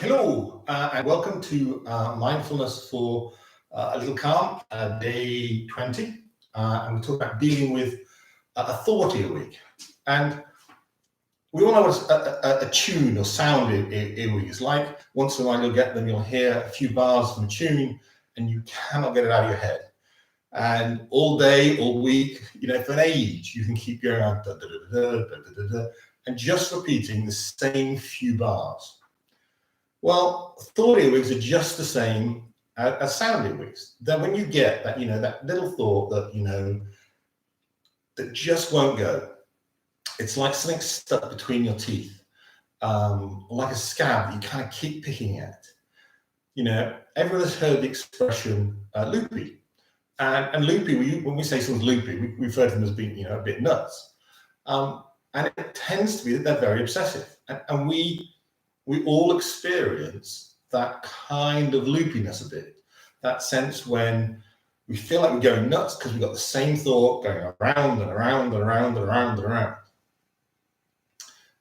Hello, and welcome to Mindfulness for a Little Calm, day 20. And we talk about dealing with a thought earwig. And we all know what a tune or sound earwig is like. Once in a while you'll get them, you'll hear a few bars from a tune, and you cannot get it out of your head. And all day, all week, for an age, you can keep going on da, da, da, da, da, da, da, and just repeating the same few bars. Well, thought earwigs are just the same as sound earwigs. Then when you get that, that little thought that, that just won't go, it's like something stuck between your teeth, like a scab that you kind of keep picking at. Everyone has heard the expression loopy. And loopy, when we say someone's loopy, we refer to them as being, a bit nuts. And it tends to be that they're very obsessive. And we all experience that kind of loopiness a bit, that sense when we feel like we're going nuts because we've got the same thought going around and around and around and around and around.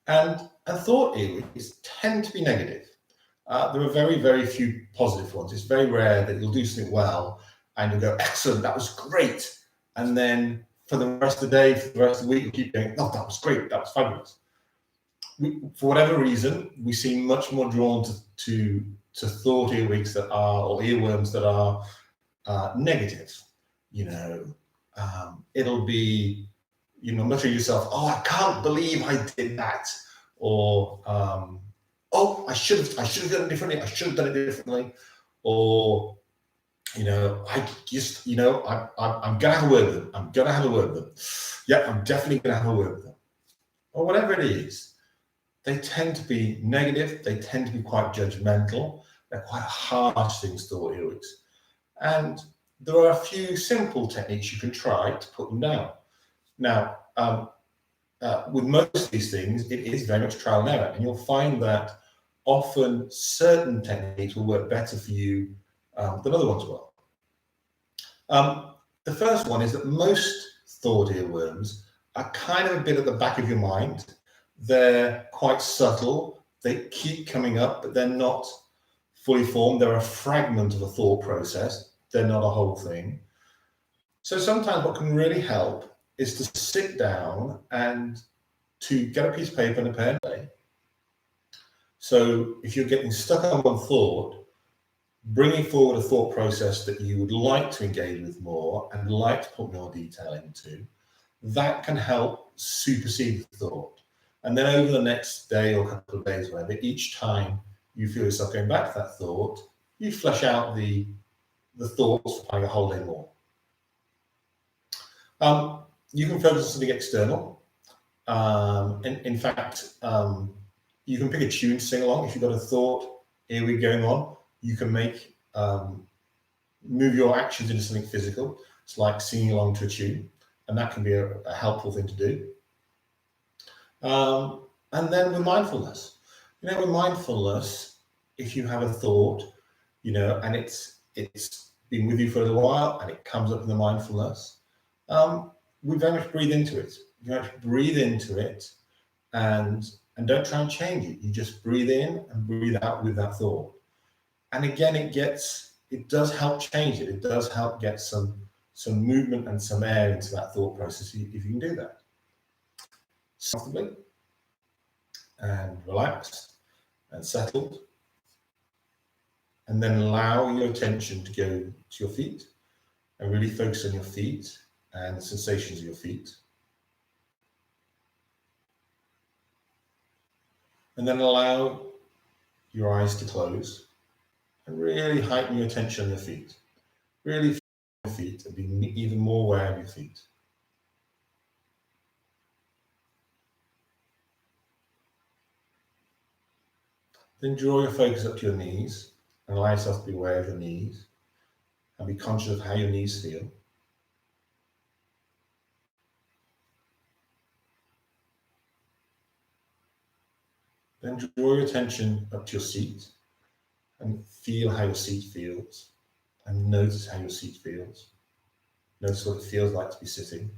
And thought earwigs tend to be negative. There are very, very few positive ones. It's very rare that you'll do something well and you'll go, excellent, that was great. And then for the rest of the day, for the rest of the week, you keep going, oh, that was great, that was fabulous. For whatever reason, we seem much more drawn to thought earwigs or earworms that are negative. It'll be, muttering to yourself, oh, I can't believe I did that. Or, oh, I should have done it differently. I should have done it differently. Or, I just, I'm going to have a word with them. I'm going to have a word with them. Yeah, I'm definitely going to have a word with them. Or whatever it is. They tend to be negative. They tend to be quite judgmental. They're quite harsh things, thought earwigs. And there are a few simple techniques you can try to put them down. Now, with most of these things, it is very much trial and error. And you'll find that often certain techniques will work better for you than other ones will. The first one is that most thought earworms are kind of a bit at the back of your mind. They're quite subtle. They keep coming up, but they're not fully formed. They're a fragment of a thought process. They're not a whole thing. So sometimes what can really help is to sit down and to get a piece of paper and a pen. So if you're getting stuck on one thought, bringing forward a thought process that you would like to engage with more and like to put more detail into, that can help supersede the thought. And then over the next day or couple of days, whatever, each time you feel yourself going back to that thought, you flesh out the thoughts for a whole day more. You can focus on something external. In fact, you can pick a tune to sing along. If you've got a thought earwig going on, you can move your actions into something physical. It's like singing along to a tune, and that can be a helpful thing to do. And then with mindfulness, if you have a thought, and it's been with you for a little while and it comes up in the mindfulness, we very much breathe into it. You very much breathe into it and don't try and change it. You just breathe in and breathe out with that thought. And again, it does help change it. It does help get some movement and some air into that thought process if you can do that. Comfortably and relaxed and settled, and then allow your attention to go to your feet and really focus on your feet and the sensations of your feet, and then allow your eyes to close and really heighten your attention on your feet. Really feel your feet and be even more aware of your feet. Then draw your focus up to your knees and allow yourself to be aware of your knees and be conscious of how your knees feel. Then draw your attention up to your seat and feel how your seat feels and notice how your seat feels. Notice what it feels like to be sitting.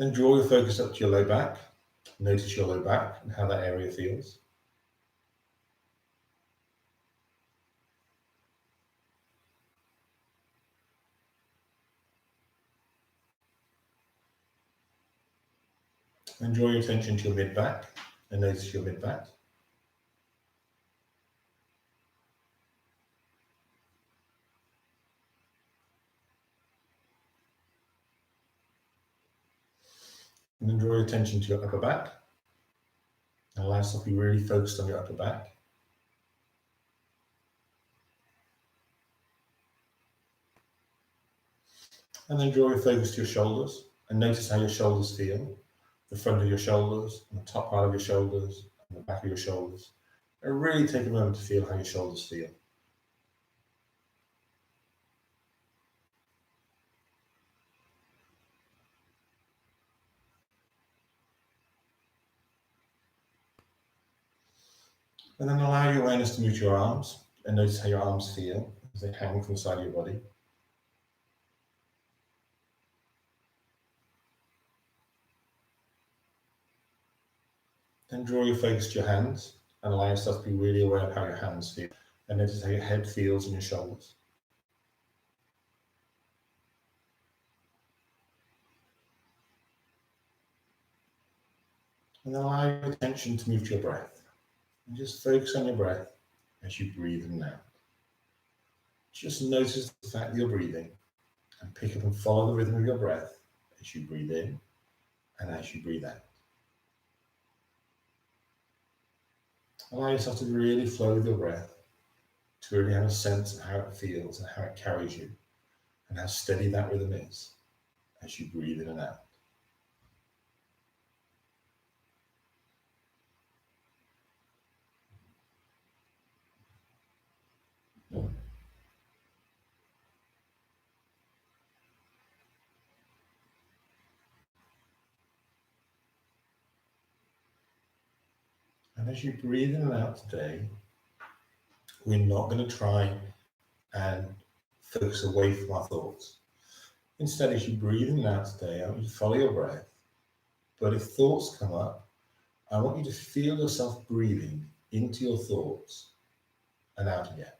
Then draw your focus up to your low back. Notice your low back and how that area feels. Then draw your attention to your mid back and notice your mid back. And then draw your attention to your upper back. And allow yourself to be really focused on your upper back. And then draw your focus to your shoulders and notice how your shoulders feel. The front of your shoulders, and the top part of your shoulders, and the back of your shoulders. And really take a moment to feel how your shoulders feel. And then allow your awareness to move to your arms and notice how your arms feel as they hang from the side of your body. Then draw your focus to your hands and allow yourself to be really aware of how your hands feel and notice how your head feels and your shoulders. And then allow your attention to move to your breath. And just focus on your breath as you breathe in and out. Just notice the fact that you're breathing and pick up and follow the rhythm of your breath as you breathe in and as you breathe out. Allow yourself to really flow with your breath, to really have a sense of how it feels and how it carries you, and how steady that rhythm is as you breathe in and out. And as you breathe in and out today, we're not going to try and focus away from our thoughts. Instead, as you breathe in and out today, I want you to follow your breath. But if thoughts come up, I want you to feel yourself breathing into your thoughts and out again.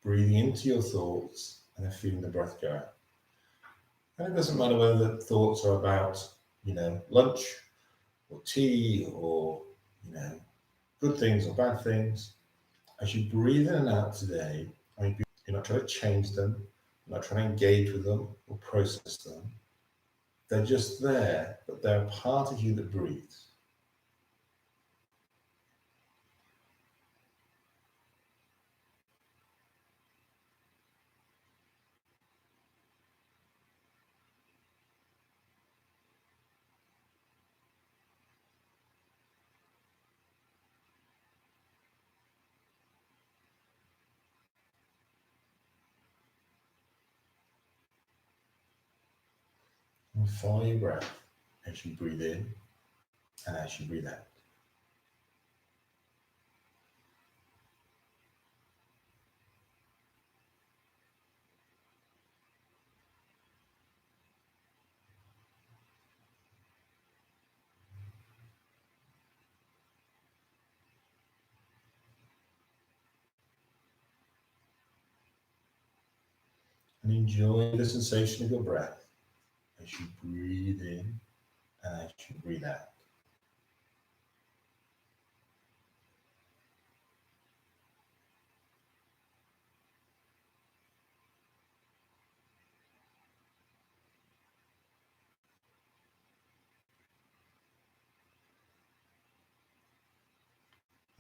Breathing into your thoughts and then feeling the breath go out. And it doesn't matter whether the thoughts are about, lunch or tea or, good things or bad things. As you breathe in and out today, you're not trying to change them, you're not trying to engage with them or process them. They're just there, but they're a part of you that breathes. And follow your breath as you breathe in and as you breathe out. And enjoy the sensation of your breath as you breathe in and as you breathe out.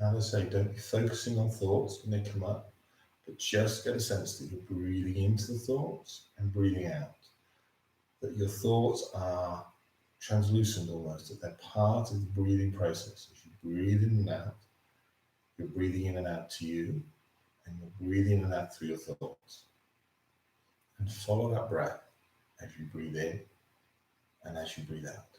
Now, as I say, don't be focusing on thoughts when they come up, but just get a sense that you're breathing into the thoughts and breathing out. That your thoughts are translucent almost, that they're part of the breathing process. As you breathe in and out, you're breathing in and out to you, and you're breathing in and out through your thoughts. And follow that breath as you breathe in and as you breathe out.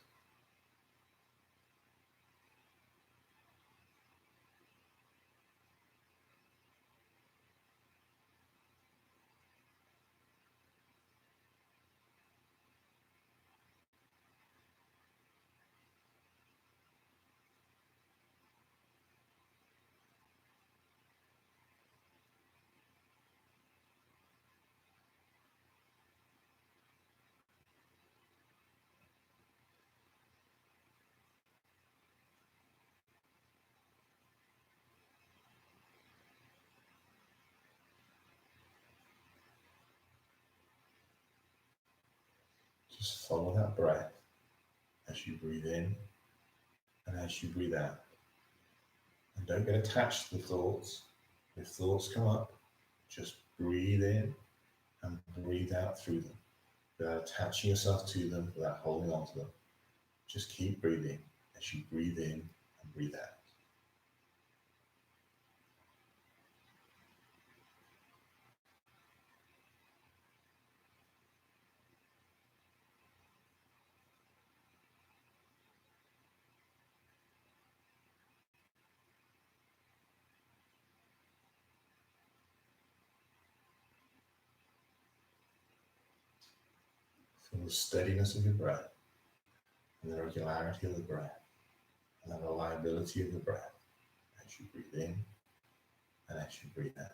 Just follow that breath as you breathe in and as you breathe out. And don't get attached to the thoughts. If thoughts come up, just breathe in and breathe out through them without attaching yourself to them, without holding on to them. Just keep breathing as you breathe in and breathe out. Feel the steadiness of your breath and the regularity of the breath and the reliability of the breath as you breathe in and as you breathe out.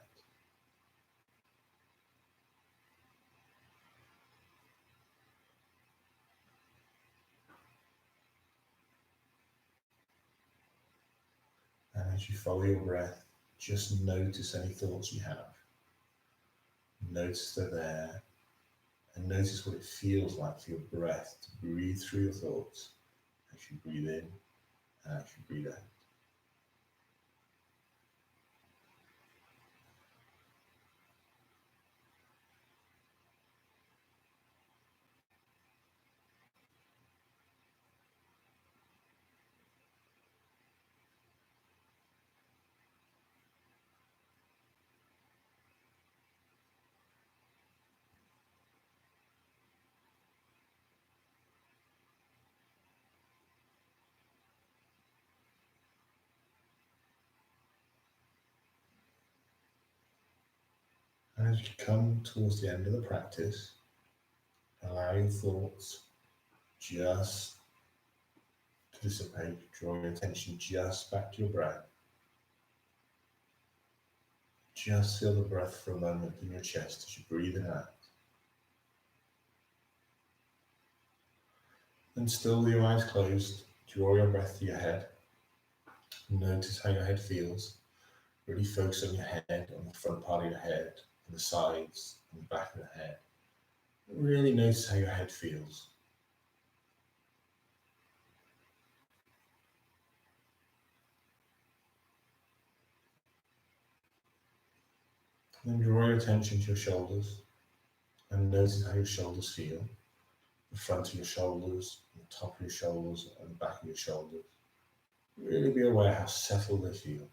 And as you follow your breath, just notice any thoughts you have. Notice they're there, and notice what it feels like for your breath to breathe through your thoughts as you breathe in and as you breathe out. And as you come towards the end of the practice, allow your thoughts just to dissipate. Draw your attention just back to your breath. Just feel the breath for a moment in your chest as you breathe it out. And still with your eyes closed, draw your breath to your head. Notice how your head feels. Really focus on your head, on the front part of your head, on the sides, on the back of the head. Really notice how your head feels. And then draw your attention to your shoulders and notice how your shoulders feel. The front of your shoulders, the top of your shoulders, and the back of your shoulders. Really be aware how settled they feel.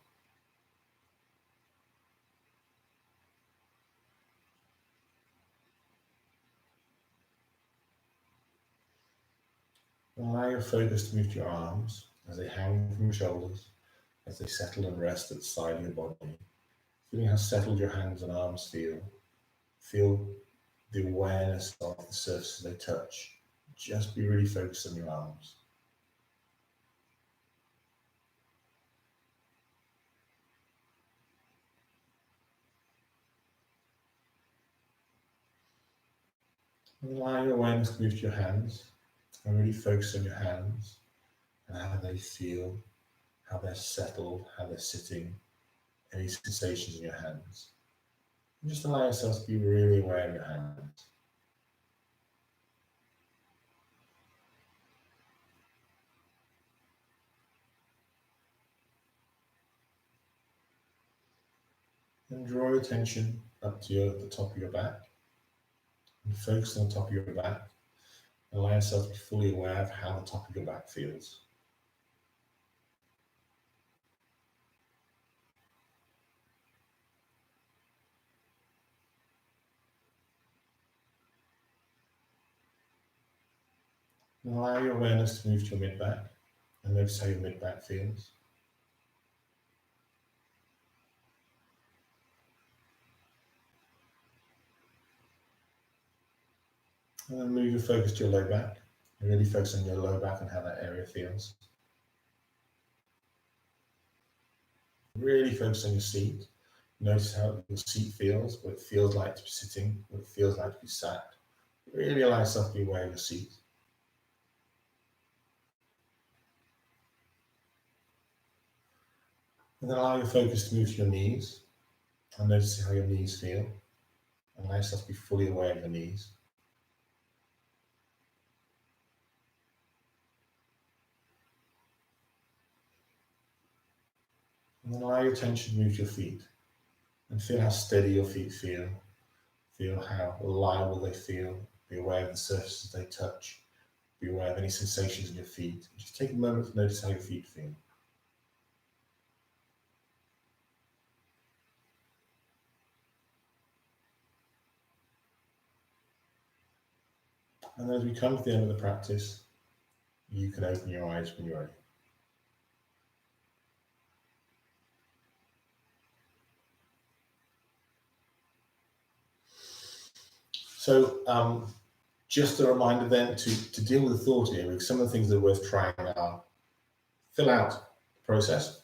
Allow your focus to move to your arms as they hang from your shoulders, as they settle and rest at the side of your body. Feeling how settled your hands and arms feel. Feel the awareness of the surfaces they touch. Just be really focused on your arms. And allow your awareness to move to your hands and really focus on your hands and how they feel, how they're settled, how they're sitting, any sensations in your hands. And just allow yourself to be really aware of your hands. And draw your attention up to the top of your back and focus on the top of your back. Allow yourself to be fully aware of how the top of your back feels. And allow your awareness to move to your mid-back and notice how your mid-back feels. And then move your focus to your low back. And really focus on your low back and how that area feels. Really focus on your seat. Notice how your seat feels, what it feels like to be sitting, what it feels like to be sat. Really allow yourself to be aware of your seat. And then allow your focus to move to your knees and notice how your knees feel. And allow yourself to be fully aware of your knees. And then allow your attention to move to your feet and feel how steady your feet feel. Feel how reliable they feel. Be aware of the surfaces they touch. Be aware of any sensations in your feet. Just take a moment to notice how your feet feel. And as we come to the end of the practice, you can open your eyes when you're ready. So just a reminder then to deal with the thought earwig, some of the things that are worth trying are fill out the process.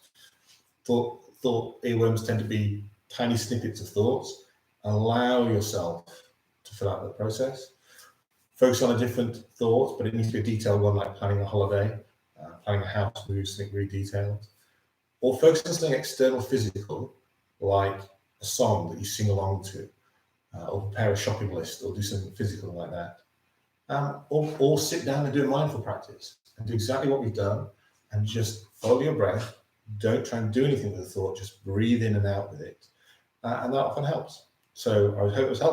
Thought earworms tend to be tiny snippets of thoughts. Allow yourself to fill out the process. Focus on a different thought, but it needs to be a detailed one, like planning a holiday, planning a house move, something really detailed. Or focus on something external physical, like a song that you sing along to, or prepare a shopping list, or do something physical like that. Or sit down and do a mindful practice and do exactly what we've done and just follow your breath. Don't try and do anything with the thought, just breathe in and out with it. And that often helps. So I hope it was helpful.